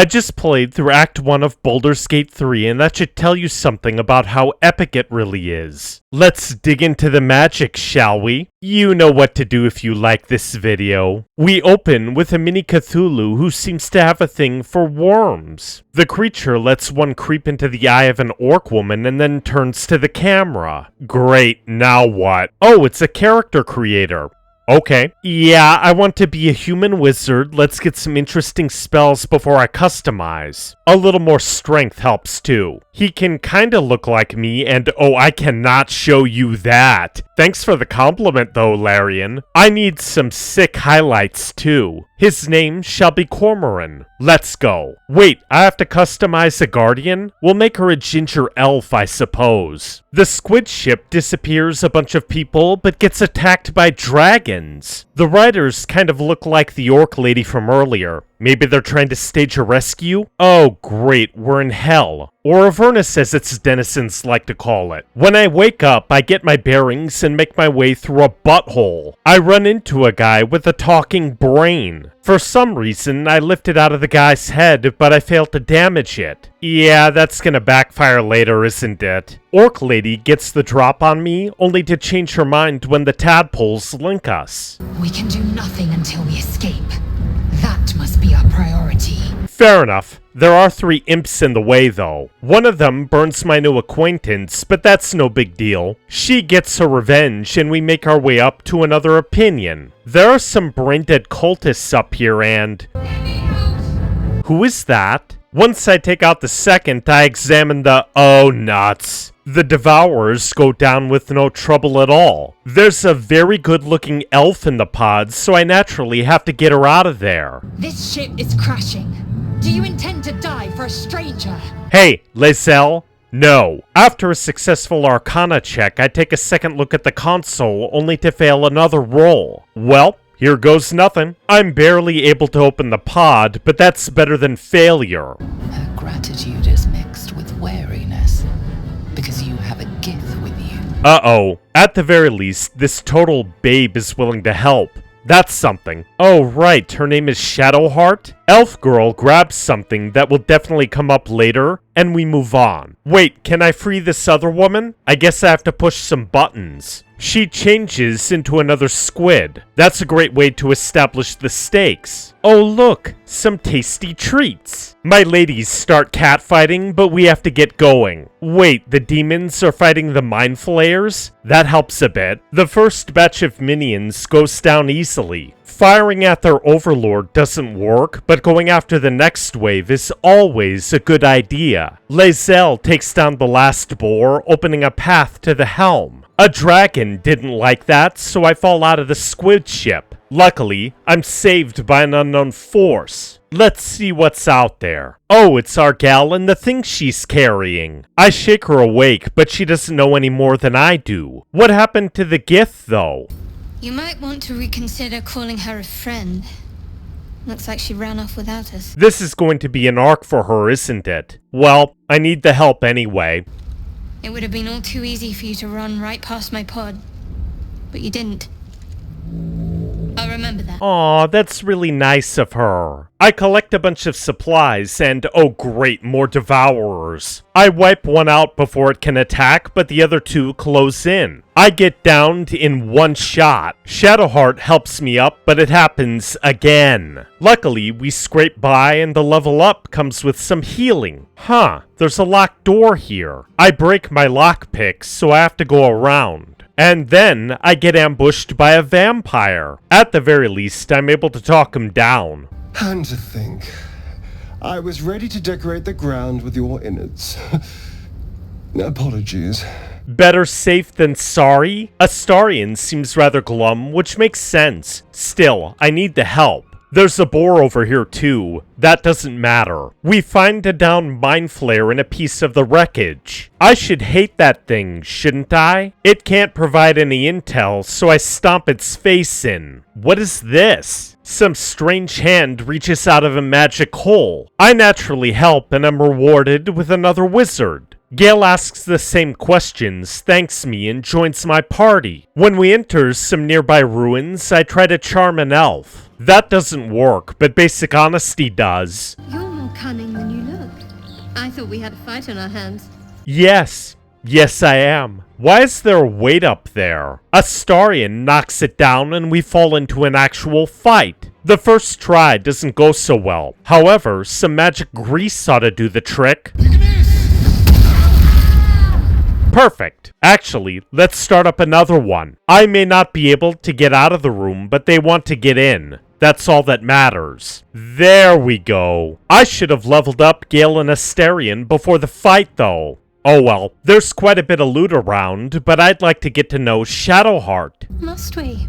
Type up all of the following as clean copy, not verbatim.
I just played through Act 1 of Baldur's Gate 3, and that should tell you something about how epic it really is. Let's dig into the magic, shall we? You know what to do if you like this video. We open with a mini Cthulhu who seems to have a thing for worms. The creature lets one creep into the eye of an orc woman and then turns to the camera. Great, now what? Oh, it's a character creator. Okay. Yeah, I want to be a human wizard. Let's get some interesting spells before I customize. A little more strength helps too. He can kinda look like me, and oh, I cannot show you that. Thanks for the compliment though, Larian. I need some sick highlights too. His name shall be Cormoran. Let's go. Wait, I have to customize a guardian? We'll make her a ginger elf, I suppose. The squid ship disappears a bunch of people, but gets attacked by dragons. The riders kind of look like the orc lady from earlier. Maybe they're trying to stage a rescue? Oh great, we're in hell. Or Avernus as its denizens like to call it. When I wake up, I get my bearings and make my way through a butthole. I run into a guy with a talking brain. For some reason, I lift it out of the guy's head, but I fail to damage it. Yeah, that's gonna backfire later, isn't it? Orc lady gets the drop on me, only to change her mind when the tadpoles link us. We can do nothing until we escape. That must be our priority. Fair enough. There are 3 imps in the way, though. One of them burns my new acquaintance, but that's no big deal. She gets her revenge, and we make our way up to another opinion. There are some brain-dead cultists up here, and... Who is that? Once I take out the second, I examine the... Oh, nuts. The Devourers go down with no trouble at all. There's a very good-looking elf in the pod, so I naturally have to get her out of there. This ship is crashing. Do you intend to die for a stranger? Hey, Lae'zel. No. After a successful Arcana check, I take a second look at the console, only to fail another roll. Well, here goes nothing. I'm barely able to open the pod, but that's better than failure. Her gratitude is mixed with wariness, because you have a gift with you. Uh-oh. At the very least, this total babe is willing to help. That's something. Oh, right, her name is Shadowheart? Elf Girl grabs something that will definitely come up later, and we move on. Wait, can I free this other woman? I guess I have to push some buttons. She changes into another squid. That's a great way to establish the stakes. Oh look, some tasty treats. My ladies start catfighting, but we have to get going. Wait, the demons are fighting the mind flayers? That helps a bit. The first batch of minions goes down easily. Firing at their overlord doesn't work, but going after the next wave is always a good idea. Lae'zel takes down the last boar, opening a path to the helm. A dragon didn't like that, so I fall out of the squid ship. Luckily, I'm saved by an unknown force. Let's see what's out there. Oh, it's our gal and the thing she's carrying. I shake her awake, but she doesn't know any more than I do. What happened to the Gith, though? You might want to reconsider calling her a friend. Looks like she ran off without us. This is going to be an arc for her, isn't it? Well, I need the help anyway. It would have been all too easy for you to run right past my pod. But you didn't. I'll remember that. Aw, that's really nice of her. I collect a bunch of supplies and, oh great, more Devourers. I wipe one out before it can attack, but the other 2 close in. I get downed in one shot. Shadowheart helps me up, but it happens again. Luckily, we scrape by and the level up comes with some healing. Huh, there's a locked door here. I break my lockpick, so I have to go around. And then, I get ambushed by a vampire. At the very least, I'm able to talk him down. And to think, I was ready to decorate the ground with your innards. Apologies. Better safe than sorry? Astarion seems rather glum, which makes sense. Still, I need the help. There's a boar over here too. That doesn't matter. We find a downed mind flare in a piece of the wreckage. I should hate that thing, shouldn't I? It can't provide any intel, so I stomp its face in. What is this? Some strange hand reaches out of a magic hole. I naturally help and am rewarded with another wizard. Gale asks the same questions, thanks me, and joins my party. When we enter some nearby ruins, I try to charm an elf. That doesn't work, but basic honesty does. You're more cunning than you look. I thought we had a fight on our hands. Yes. Yes, I am. Why is there a weight up there? Astarion knocks it down and we fall into an actual fight. The first try doesn't go so well. However, some magic grease ought to do the trick. Perfect. Actually, let's start up another one. I may not be able to get out of the room, but they want to get in. That's all that matters. There we go. I should have leveled up Gale and Astarion before the fight, though. Oh well, there's quite a bit of loot around, but I'd like to get to know Shadowheart. Must we?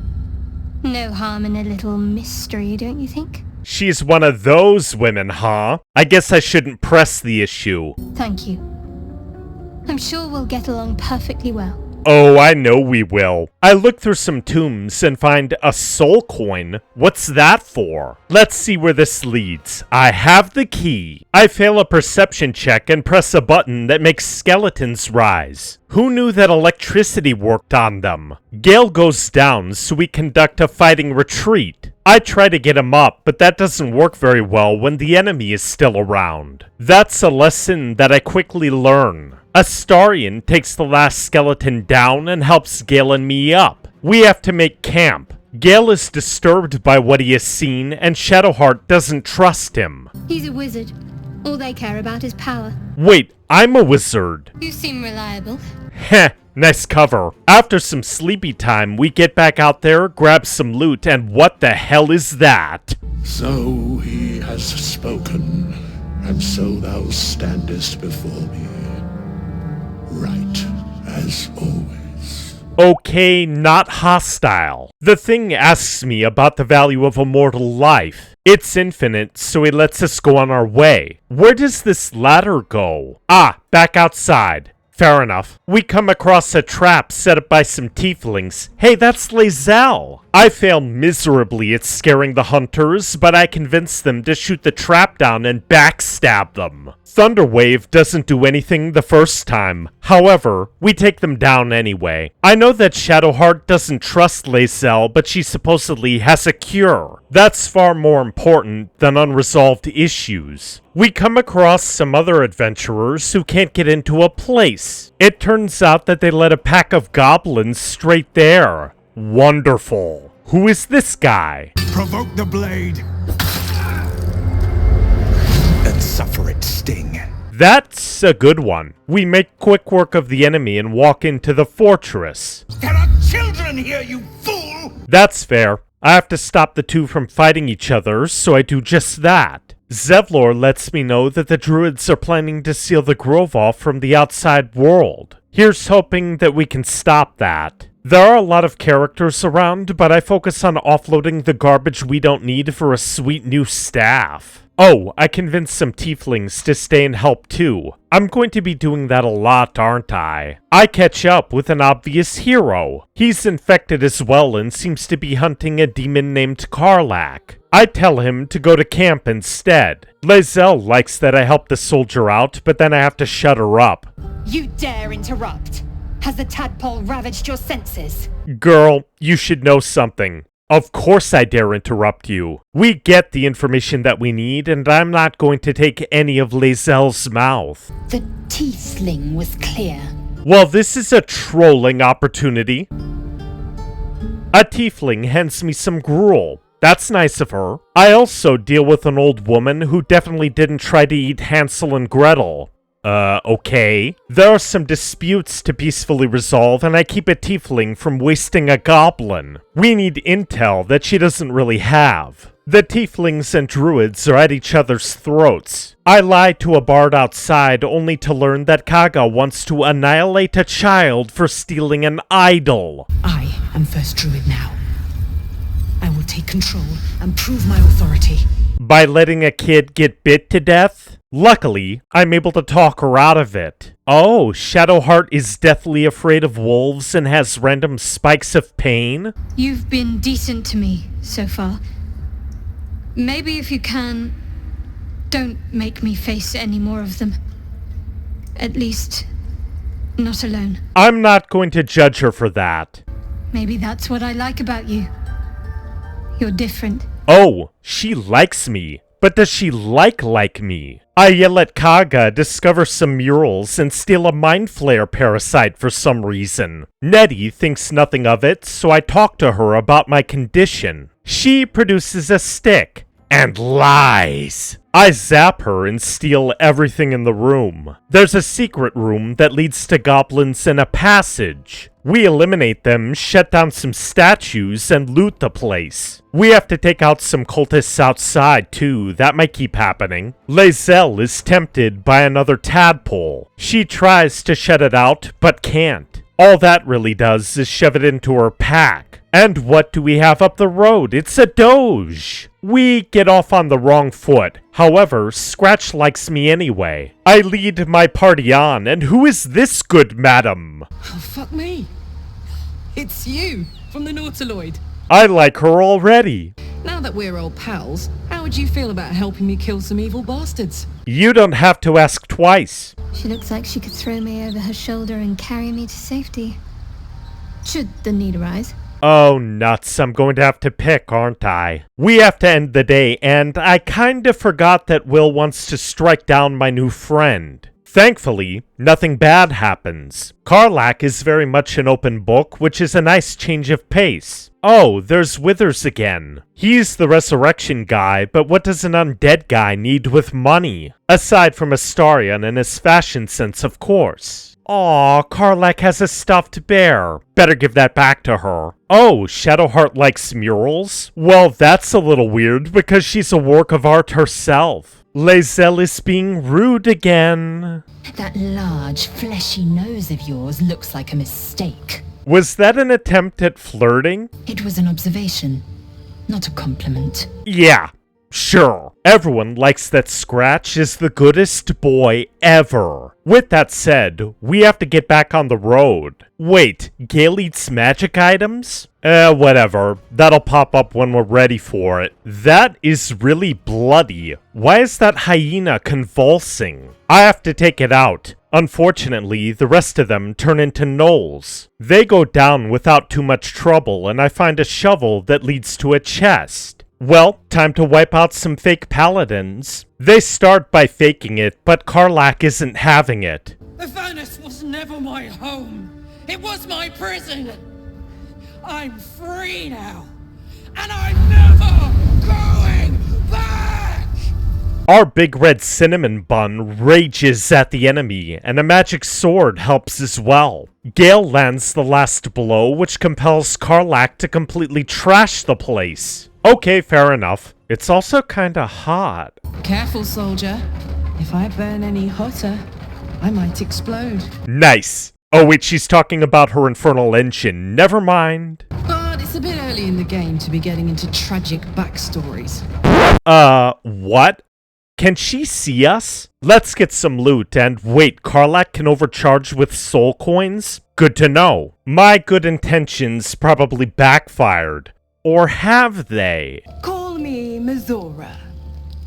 No harm in a little mystery, don't you think? She's one of those women, huh? I guess I shouldn't press the issue. Thank you. I'm sure we'll get along perfectly well. Oh, I know we will. I look through some tombs and find a soul coin. What's that for? Let's see where this leads. I have the key. I fail a perception check and press a button that makes skeletons rise. Who knew that electricity worked on them? Gale goes down, so we conduct a fighting retreat. I try to get him up, but that doesn't work very well when the enemy is still around. That's a lesson that I quickly learn. Astarion takes the last skeleton down and helps Gale and me up. We have to make camp. Gale is disturbed by what he has seen, and Shadowheart doesn't trust him. He's a wizard. All they care about is power. Wait, I'm a wizard. You seem reliable. Heh, nice cover. After some sleepy time, we get back out there, grab some loot, and what the hell is that? So he has spoken, and so thou standest before me. Right, as always. Okay, not hostile. The thing asks me about the value of a mortal life. It's infinite, so he lets us go on our way. Where does this ladder go? Ah, back outside. Fair enough. We come across a trap set up by some tieflings. Hey, that's Lae'zel! I fail miserably at scaring the hunters, but I convince them to shoot the trap down and backstab them. Thunderwave doesn't do anything the first time. However, we take them down anyway. I know that Shadowheart doesn't trust Lae'zel, but she supposedly has a cure. That's far more important than unresolved issues. We come across some other adventurers who can't get into a place. It turns out that they led a pack of goblins straight there. Wonderful. Who is this guy? Provoke the blade and suffer its sting. That's a good one. We make quick work of the enemy and walk into the fortress. There are children here, you fool! That's fair. I have to stop the two from fighting each other, so I do just that. Zevlor lets me know that the druids are planning to seal the grove off from the outside world. Here's hoping that we can stop that. There are a lot of characters around, but I focus on offloading the garbage we don't need for a sweet new staff. Oh, I convinced some tieflings to stay and help too. I'm going to be doing that a lot, aren't I? I catch up with an obvious hero. He's infected as well and seems to be hunting a demon named Karlach. I tell him to go to camp instead. Lae'zel likes that I help the soldier out, but then I have to shut her up. You dare interrupt? Has the tadpole ravaged your senses? Girl, you should know something. Of course I dare interrupt you. We get the information that we need, and I'm not going to take any of Lae'zel's mouth. The tiefling was clear. Well, this is a trolling opportunity. A tiefling hands me some gruel. That's nice of her. I also deal with an old woman who definitely didn't try to eat Hansel and Gretel. Okay. There are some disputes to peacefully resolve, and I keep a tiefling from wasting a goblin. We need intel that she doesn't really have. The tieflings and druids are at each other's throats. I lie to a bard outside only to learn that Kaga wants to annihilate a child for stealing an idol. I am first druid now. I will take control and prove my authority. By letting a kid get bit to death? Luckily, I'm able to talk her out of it. Oh, Shadowheart is deathly afraid of wolves and has random spikes of pain? You've been decent to me so far. Maybe if you can, don't make me face any more of them. At least, not alone. I'm not going to judge her for that. Maybe that's what I like about you. You're different. Oh, she likes me. But does she like me? I yell at Kaga, discover some murals, and steal a mind flare parasite for some reason. Nettie thinks nothing of it, so I talk to her about my condition. She produces a stick and lies. I zap her and steal everything in the room. There's a secret room that leads to goblins in a passage. We eliminate them, shut down some statues, and loot the place. We have to take out some cultists outside too, that might keep happening. Lae'zel is tempted by another tadpole. She tries to shut it out, but can't. All that really does is shove it into her pack. And what do we have up the road? It's a doge! We get off on the wrong foot. However, Scratch likes me anyway. I lead my party on, and who is this good madam? Oh, fuck me. It's you, from the nautiloid. I like her already. Now that we're old pals, how would you feel about helping me kill some evil bastards? You don't have to ask twice. She looks like she could throw me over her shoulder and carry me to safety. Should the need arise. Oh, nuts. I'm going to have to pick, aren't I? We have to end the day, and I kinda forgot that Will wants to strike down my new friend. Thankfully, nothing bad happens. Karlach is very much an open book, which is a nice change of pace. Oh, there's Withers again. He's the resurrection guy, but what does an undead guy need with money? Aside from Astarion and his fashion sense, of course. Aw, Karlach has a stuffed bear. Better give that back to her. Oh, Shadowheart likes murals? Well, that's a little weird because she's a work of art herself. Lae'zel is being rude again. That large, fleshy nose of yours looks like a mistake. Was that an attempt at flirting? It was an observation, not a compliment. Yeah, sure. Everyone likes that Scratch is the goodest boy ever. With that said, we have to get back on the road. Wait, Gale eats magic items? Whatever. That'll pop up when we're ready for it. That is really bloody. Why is that hyena convulsing? I have to take it out. Unfortunately, the rest of them turn into gnolls. They go down without too much trouble, and I find a shovel that leads to a chest. Well, time to wipe out some fake paladins. They start by faking it, but Karlach isn't having it. Avernus was never my home. It was my prison. I'm free now. And I'm never going back! Our big red cinnamon bun rages at the enemy, and a magic sword helps as well. Gale lands the last blow, which compels Karlach to completely trash the place. Okay, fair enough. It's also kinda hot. Careful, soldier. If I burn any hotter, I might explode. Nice. Oh wait, she's talking about her infernal engine. Never mind. But it's a bit early in the game to be getting into tragic backstories. What? Can she see us? Let's get some loot, and wait, Karlach can overcharge with soul coins? Good to know. My good intentions probably backfired. Or have they? Call me Mizora.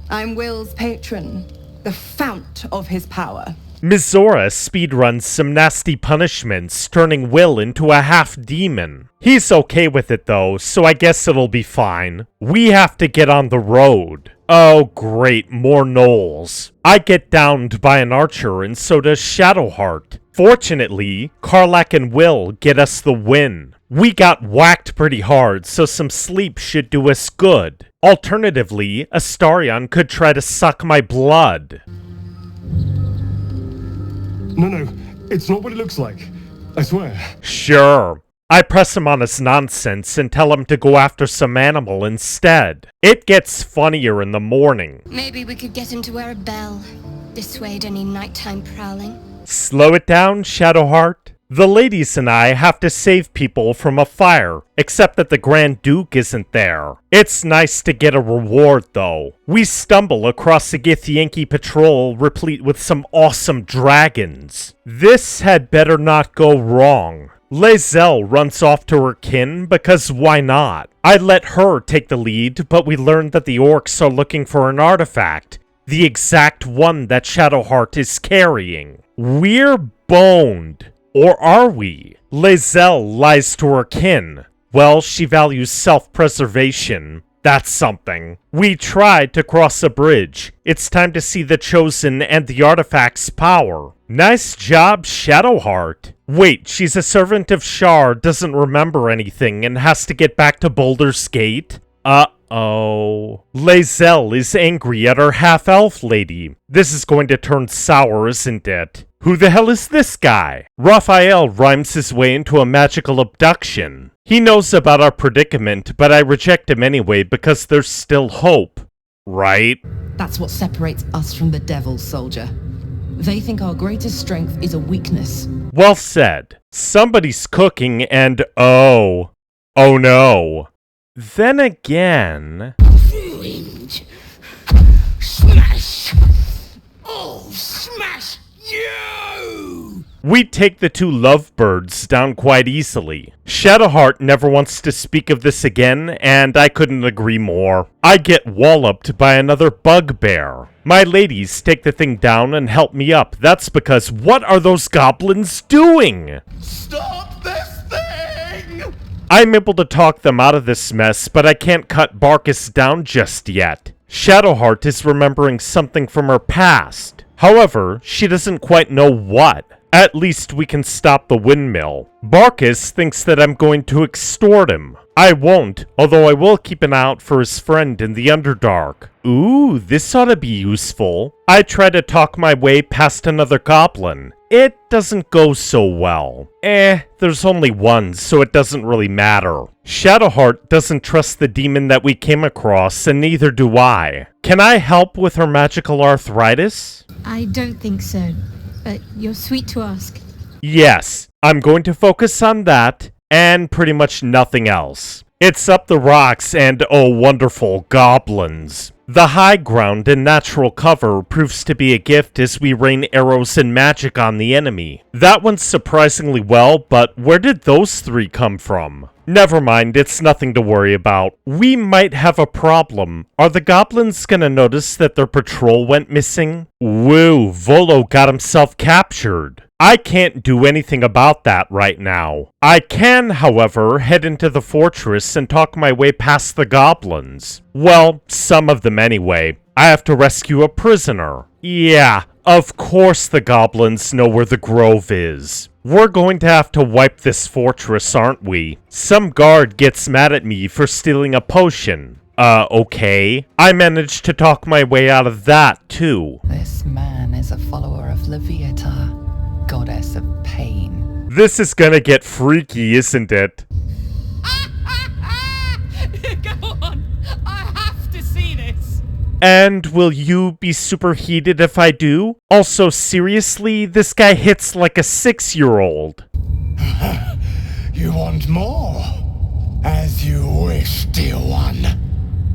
I'm Will's patron, the fount of his power. Mizora speedruns some nasty punishments, turning Will into a half-demon. He's okay with it though, so I guess it'll be fine. We have to get on the road. Oh great, more gnolls. I get downed by an archer and so does Shadowheart. Fortunately, Karlach and Will get us the win. We got whacked pretty hard, so some sleep should do us good. Alternatively, Astarion could try to suck my blood. No, it's not what it looks like. I swear. Sure. I press him on his nonsense and tell him to go after some animal instead. It gets funnier in the morning. Maybe we could get him to wear a bell. Dissuade any nighttime prowling. Slow it down, Shadowheart. The ladies and I have to save people from a fire, except that the Grand Duke isn't there. It's nice to get a reward, though. We stumble across a Githyanki patrol replete with some awesome dragons. This had better not go wrong. Lae'zel runs off to her kin, because why not? I let her take the lead, but we learn that the orcs are looking for an artifact. The exact one that Shadowheart is carrying. We're boned. Or are we? Lae'zel lies to her kin. Well, she values self-preservation. That's something. We tried to cross a bridge. It's time to see the Chosen and the artifact's power. Nice job, Shadowheart. Wait, she's a servant of Shar, doesn't remember anything, and has to get back to Baldur's Gate? Uh-oh. Lae'zel is angry at our half-elf lady. This is going to turn sour, isn't it? Who the hell is this guy? Raphael rhymes his way into a magical abduction. He knows about our predicament, but I reject him anyway because there's still hope. Right? That's what separates us from the devil, soldier. They think our greatest strength is a weakness. Well said. Somebody's cooking and oh no. Then again... Ruined. Smash! Oh, smash you! We take the two lovebirds down quite easily. Shadowheart never wants to speak of this again, and I couldn't agree more. I get walloped by another bugbear. My ladies take the thing down and help me up. That's because what are those goblins doing? Stop this thing! I'm able to talk them out of this mess, but I can't cut Barkus down just yet. Shadowheart is remembering something from her past. However, she doesn't quite know what. At least we can stop the windmill. Barkus thinks that I'm going to extort him. I won't, although I will keep an eye out for his friend in the Underdark. Ooh, this ought to be useful. I try to talk my way past another goblin. It doesn't go so well. There's only one, so it doesn't really matter. Shadowheart doesn't trust the demon that we came across, and neither do I. Can I help with her magical arthritis? I don't think so, but you're sweet to ask. Yes, I'm going to focus on that, and pretty much nothing else. It's up the rocks and, oh wonderful, goblins. The high ground and natural cover proves to be a gift as we rain arrows and magic on the enemy. That went surprisingly well, but where did those three come from? Never mind, it's nothing to worry about. We might have a problem. Are the goblins gonna notice that their patrol went missing? Woo, Volo got himself captured. I can't do anything about that right now. I can, however, head into the fortress and talk my way past the goblins. Well, some of them anyway. I have to rescue a prisoner. Yeah, of course the goblins know where the grove is. We're going to have to wipe this fortress, aren't we? Some guard gets mad at me for stealing a potion. Okay. I managed to talk my way out of that, too. This man is a follower of Leviata, goddess of pain. This is gonna get freaky, isn't it? Go on! I have to see this! And will you be superheated if I do? Also, seriously, this guy hits like a 6-year-old. You want more? As you wish, dear one.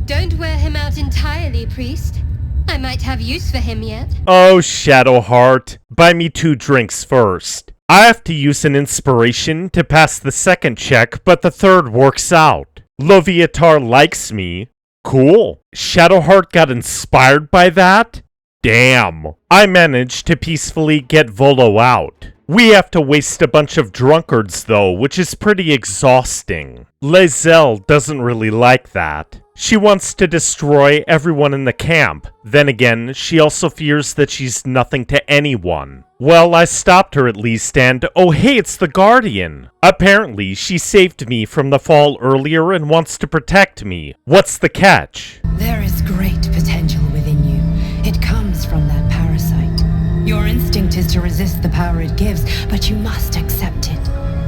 Don't wear him out entirely, priest. I might have use for him yet. Oh, Shadowheart. Buy me 2 drinks first. I have to use an inspiration to pass the second check, but the third works out. Leviatar likes me. Cool. Shadowheart got inspired by that? Damn. I managed to peacefully get Volo out. We have to waste a bunch of drunkards though, which is pretty exhausting. Lae'zel doesn't really like that. She wants to destroy everyone in the camp. Then again, she also fears that she's nothing to anyone. Well, I stopped her at least and, oh hey, it's the Guardian. Apparently, she saved me from the fall earlier and wants to protect me. What's the catch? There is great potential within you. It comes from that parasite. Your instinct is to resist the power it gives, but you must accept it.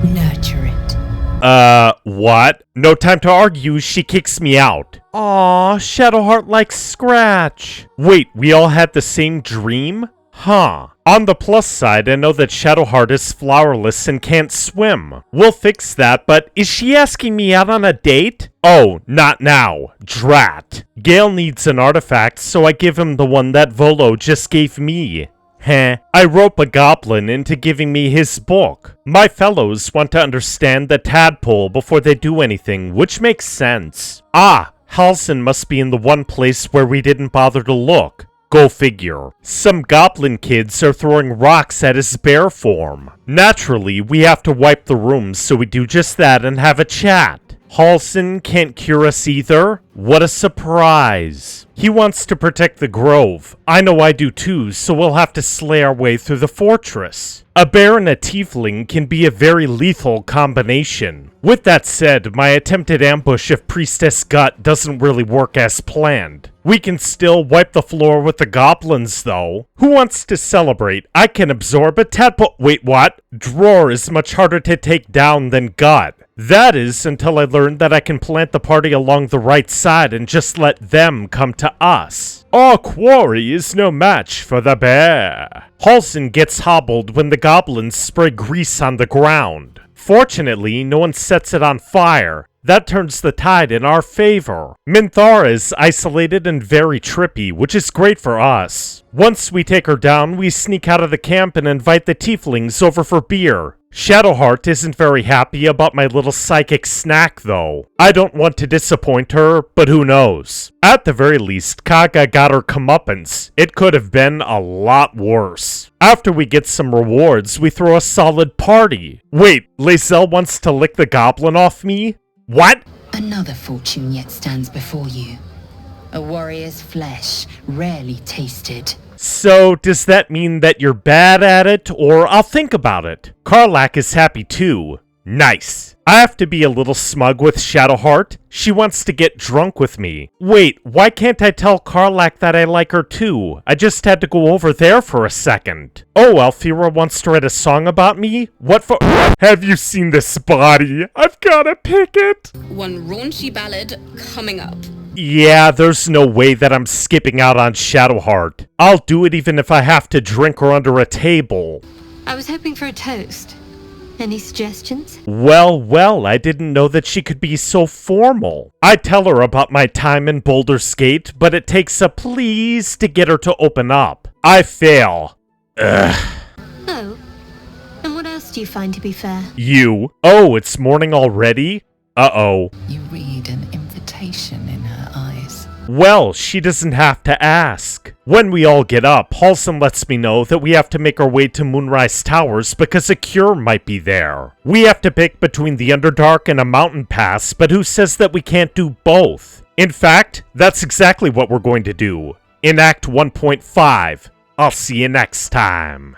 Nurture it. What? No time to argue, she kicks me out. Aw, Shadowheart likes Scratch. Wait, we all had the same dream? Huh. On the plus side, I know that Shadowheart is flowerless and can't swim. We'll fix that, but is she asking me out on a date? Oh, not now. Drat. Gale needs an artifact, so I give him the one that Volo just gave me. I rope a goblin into giving me his book. My fellows want to understand the tadpole before they do anything, which makes sense. Ah, Halsin must be in the one place where we didn't bother to look. Go figure. Some goblin kids are throwing rocks at his bear form. Naturally, we have to wipe the rooms, so we do just that and have a chat. Halsin can't cure us either? What a surprise. He wants to protect the grove. I know I do too, so we'll have to slay our way through the fortress. A bear and a tiefling can be a very lethal combination. With that said, my attempted ambush of Priestess Gut doesn't really work as planned. We can still wipe the floor with the goblins though. Who wants to celebrate? I can absorb a tadpole— wait, what? Dror is much harder to take down than Gut. That is, until I learned that I can plant the party along the right side and just let them come to us. Our quarry is no match for the bear. Halsin gets hobbled when the goblins spray grease on the ground. Fortunately, no one sets it on fire. That turns the tide in our favor. Minthara is isolated and very trippy, which is great for us. Once we take her down, we sneak out of the camp and invite the tieflings over for beer. Shadowheart isn't very happy about my little psychic snack though. I don't want to disappoint her, but who knows. At the very least, Kaga got her comeuppance. It could have been a lot worse. After we get some rewards, we throw a solid party. Wait, Lae'zel wants to lick the goblin off me? What? Another fortune yet stands before you. A warrior's flesh, rarely tasted. So, does that mean that you're bad at it, or I'll think about it? Karlach is happy too. Nice. I have to be a little smug with Shadowheart. She wants to get drunk with me. Wait, why can't I tell Karlach that I like her too? I just had to go over there for a second. Oh, Alfira wants to write a song about me? What for— Have you seen this body? I've gotta pick it. One raunchy ballad coming up. Yeah, there's no way that I'm skipping out on Shadowheart. I'll do it even if I have to drink her under a table. I was hoping for a toast. Any suggestions? Well, I didn't know that she could be so formal. I tell her about my time in Baldur's Gate, but it takes a please to get her to open up. I fail. Ugh. Oh. And what else do you find to be fair? You? Oh, it's morning already? Uh-oh. You read an invitation in her eyes. Well, she doesn't have to ask. When we all get up, Halsin lets me know that we have to make our way to Moonrise Towers because a cure might be there. We have to pick between the Underdark and a mountain pass, but who says that we can't do both? In fact, that's exactly what we're going to do. In Act 1.5. I'll see you next time.